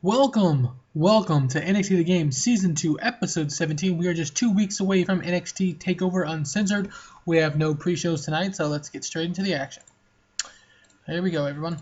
Welcome to NXT The Game Season 2, Episode 17. We are just 2 weeks away from NXT TakeOver Uncensored. We have no pre-shows tonight, so let's get straight into the action. Here we go, everyone.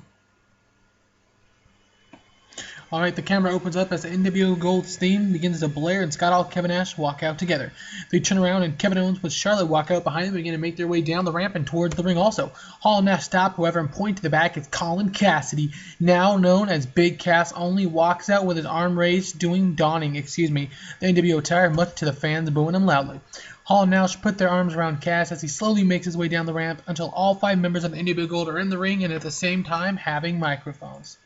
Alright, the camera opens up as the NWO Gold's theme begins to blare and Scott Hall and Kevin Nash walk out together. They turn around and Kevin Owens with Charlotte walk out behind them and begin to make their way down the ramp and towards the ring also. Hall and Nash stop, however, and point to the back as Colin Cassidy, now known as Big Cass, only walks out with his arm raised, donning the NWO attire, much to the fans booing him loudly. Hall and Nash put their arms around Cass as he slowly makes his way down the ramp until all 5 members of the NWO Gold are in the ring and at the same time having microphones.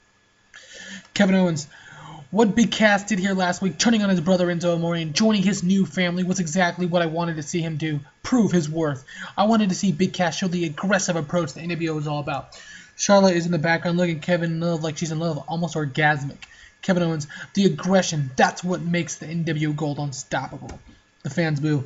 Kevin Owens, what Big Cass did here last week, turning on his brother Enzo Amore and joining his new family, was exactly what I wanted to see him do. Prove his worth. I wanted to see Big Cass show the aggressive approach the NWO is all about. Charlotte is in the background looking at Kevin in love like she's in love, almost orgasmic. Kevin Owens, the aggression, that's what makes the NWO Gold unstoppable. The fans boo.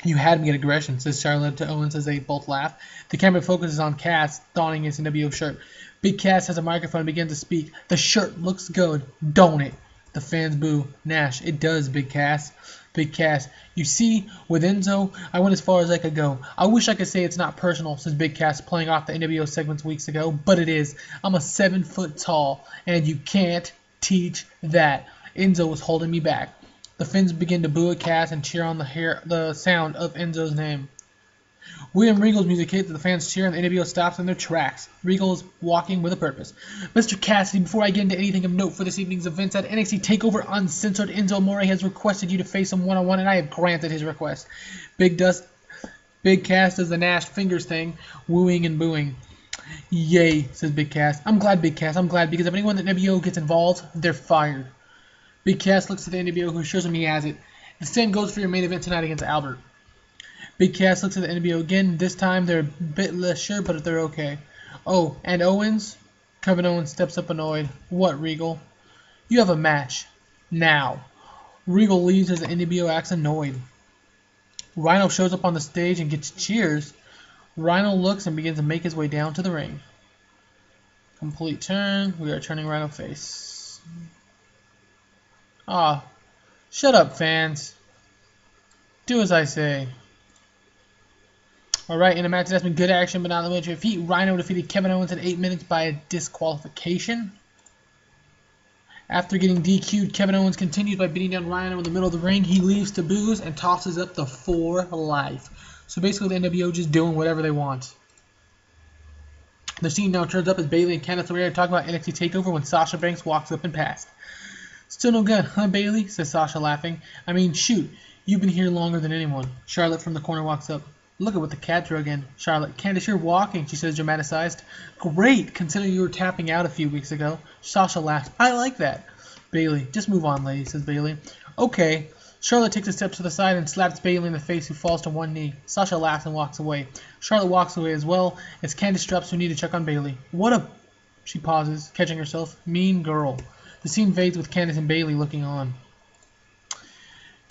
You had me at aggression, says Charlotte to Owens as they both laugh. The camera focuses on Cass donning his NWO shirt. Big Cass has a microphone and begins to speak. The shirt looks good, don't it? The fans boo. Nash, it does, Big Cass. Big Cass, you see, with Enzo, I went as far as I could go. I wish I could say it's not personal, says Big Cass, playing off the NWO segments weeks ago, but it is. I'm a 7 foot tall, and you can't teach that. Enzo was holding me back. The Finns begin to boo at Cass and cheer on the sound of Enzo's name. William Regal's music hits, the fans cheer, and the NWO stops in their tracks. Regal is walking with a purpose. Mr. Cassidy, before I get into anything of note for this evening's events at NXT TakeOver Uncensored, Enzo Amore has requested you to face him one-on-one, and I have granted his request. Big Cass does the Nash fingers thing, wooing and booing. Yay, says Big Cass. I'm glad, Big Cass. I'm glad, because if anyone in the NWO gets involved, they're fired. Big Cass looks at the NWO, who assures him he has it. The same goes for your main event tonight against Albert. Big Cass looks at the NWO again. This time they're a bit less sure, but they're okay. Oh, and Owens? Kevin Owens steps up annoyed. What, Regal? You have a match. Now. Regal leaves as the NWO acts annoyed. Rhino shows up on the stage and gets cheers. Rhino looks and begins to make his way down to the ring. Complete turn. We are turning Rhino face. Ah, shut up, fans. Do as I say. Alright, in a match that's been good action but not the major defeat, Rhino defeated Kevin Owens in 8 minutes by a disqualification. After getting DQ'd, Kevin Owens continues by beating down Rhino in the middle of the ring. He leaves to booze and tosses up the 4 life. So basically the NWO just doing whatever they want. The scene now turns up as Bayley and Candice LeRae are talking about NXT TakeOver when Sasha Banks walks up and past. Still no good, huh, Bayley? Says Sasha, laughing. I mean, shoot, you've been here longer than anyone. Charlotte from the corner walks up. Look at what the cat drew again. Charlotte, Candice, you're walking, she says, dramatized. Great, considering you were tapping out a few weeks ago. Sasha laughs. I like that. Bayley, just move on, lady, says Bayley. Okay. Charlotte takes a step to the side and slaps Bayley in the face, who falls to one knee. Sasha laughs and walks away. Charlotte walks away as well as Candice drops her knee to check on Bayley. What a... She pauses, catching herself. Mean girl. The scene fades with Candice and Bayley looking on.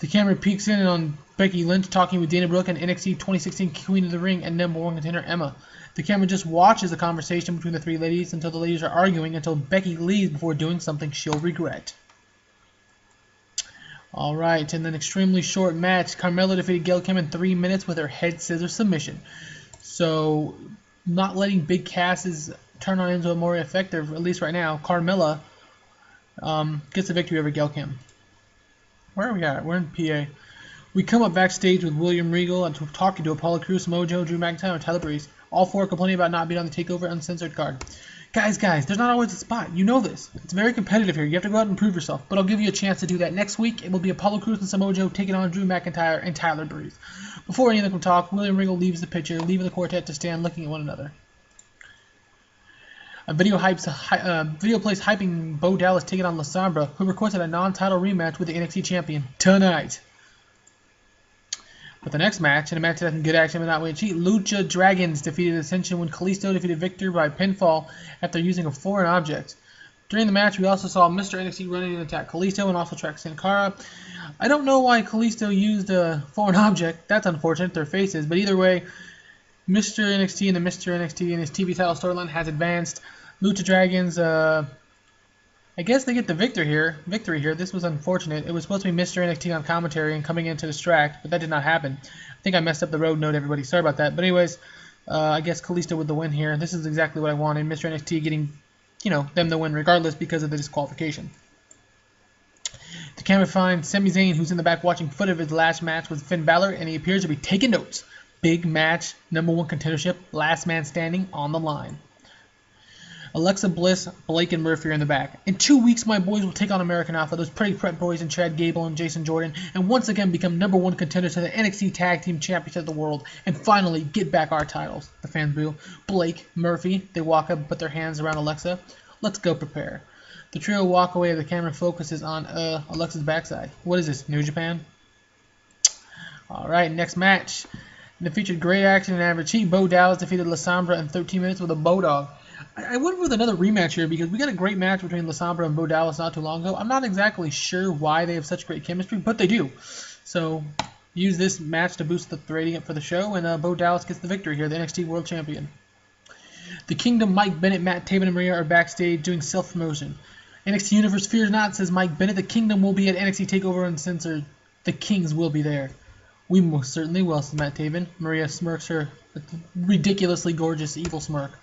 The camera peeks in on Becky Lynch talking with Dana Brooke and NXT 2016 Queen of the Ring and #1 contender Emma. The camera just watches the conversation between the 3 ladies until the ladies are arguing until Becky leaves before doing something she'll regret. Alright, in an extremely short match, Carmella defeated Gail Kim in 3 minutes with her head scissor submission. So, not letting Big Cass's turn on Enzo Amore effective, at least right now, Carmella gets the victory over Gail Kim. Where are we at? We're in PA. We come up backstage with William Regal and talking to Apollo Crews, Mojo, Drew McIntyre, and Tyler Breeze. All 4 complaining about not being on the TakeOver Uncensored card. Guys, there's not always a spot. You know this. It's very competitive here. You have to go out and prove yourself. But I'll give you a chance to do that. Next week, it will be Apollo Crews and Samojo taking on Drew McIntyre and Tyler Breeze. Before any of them can talk, William Regal leaves the picture, leaving the quartet to stand looking at one another. A video plays hyping Bo Dallas taking on Sombra, who requested a non-title rematch with the NXT champion tonight. But the next match, in a match that had good action but not winning cheat, LUCHA Dragons defeated Ascension when Kalisto defeated Victor by pinfall after using a foreign object. During the match, we also saw Mr. NXT running and attack Kalisto and also track Sin Cara. I don't know why Kalisto used a foreign object. That's unfortunate, their faces. But either way, Mr. NXT and the Mr. NXT and his TV title storyline has advanced. LUCHA Dragons I guess they get the victory here. This was unfortunate. It was supposed to be Mr. NXT on commentary and coming in to distract, but that did not happen. I think I messed up the road note, everybody. Sorry about that. But anyways, I guess Kalisto with the win here. This is exactly what I wanted. Mr. NXT getting, them the win regardless because of the disqualification. The camera finds Sami Zayn, who's in the back watching footage of his last match with Finn Balor, and he appears to be taking notes. Big match, #1 contendership, last man standing on the line. Alexa Bliss, Blake, and Murphy are in the back. In 2 weeks, my boys will take on American Alpha, those pretty prep boys, and Chad Gable and Jason Jordan, and once again become #1 contenders to the NXT Tag Team Championship of the world, and finally get back our titles. The fans boo. Blake, Murphy, they walk up and put their hands around Alexa. Let's go prepare. The trio walk away as the camera focuses on Alexa's backside. What is this, New Japan? Alright, next match. It featured great action and average heat. Bo Dallas defeated La Sombra in 13 minutes with a Bodog. I went with another rematch here because we got a great match between La Sombra and Bo Dallas not too long ago. I'm not exactly sure why they have such great chemistry, but they do. So use this match to boost the rating up for the show, and Bo Dallas gets the victory here, the NXT World Champion. The Kingdom, Mike Bennett, Matt Taven, and Maria are backstage doing self-promotion. NXT Universe fears not, says Mike Bennett. The Kingdom will be at NXT TakeOver Uncensored. The Kings will be there. We most certainly will, says Matt Taven. Maria smirks her ridiculously gorgeous evil smirk.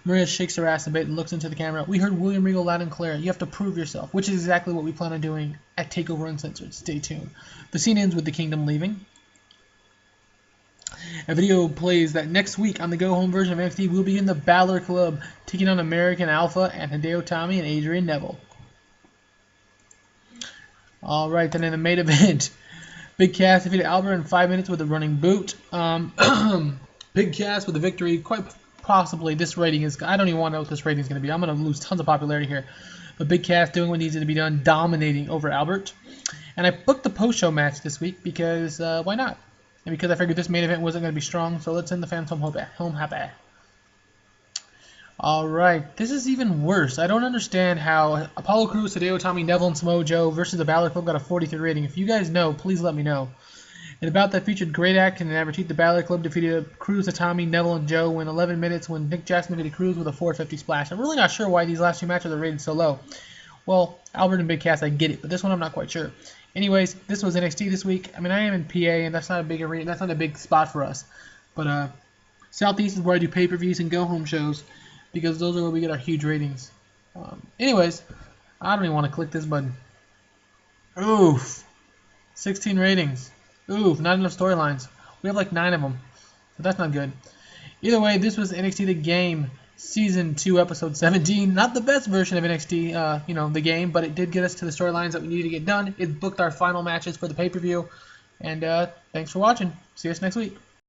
Maria shakes her ass a bit and looks into the camera. We heard William Regal loud and clear. You have to prove yourself, which is exactly what we plan on doing at TakeOver Uncensored. Stay tuned. The scene ends with the Kingdom leaving. A video plays that next week on the go-home version of NXT will be in the Balor Club, taking on American Alpha and Hideo Itami and Adrian Neville. Alright, then in the main event, Big Cass defeated Albert in 5 minutes with a running boot. Big Cass with the victory. Quite possibly this rating is... I don't even want to know what this rating is going to be. I'm going to lose tons of popularity here. But Big Cass doing what needs to be done, dominating over Albert. And I booked the post-show match this week because why not? And because I figured this main event wasn't going to be strong, so let's send the fans home happy. Alright, this is even worse. I don't understand how Apollo Crews, Hideo Itami, Neville, and Samoa Joe versus the Balor Club got a 43 rating. If you guys know, please let me know. And about that featured great action and average heat. The Balor Club defeated Crews, Itami, Neville, and Joe in 11 minutes when Nick Jackson defeated Crews with a 450 splash. I'm really not sure why these last two matches are rated so low. Well, Albert and Big Cass, I get it, but this one I'm not quite sure. Anyways, this was NXT this week. I mean, I am in PA, and that's not a big arena. That's not a big spot for us. But Southeast is where I do pay-per-views and go-home shows, because those are where we get our huge ratings. Anyways, I don't even want to click this button. Oof. 16 ratings. Oof, not enough storylines. We have like 9 of them, so that's not good. Either way, this was NXT The Game, Season 2, Episode 17. Not the best version of NXT, the game, but it did get us to the storylines that we needed to get done. It booked our final matches for the pay-per-view. And thanks for watching. See us next week.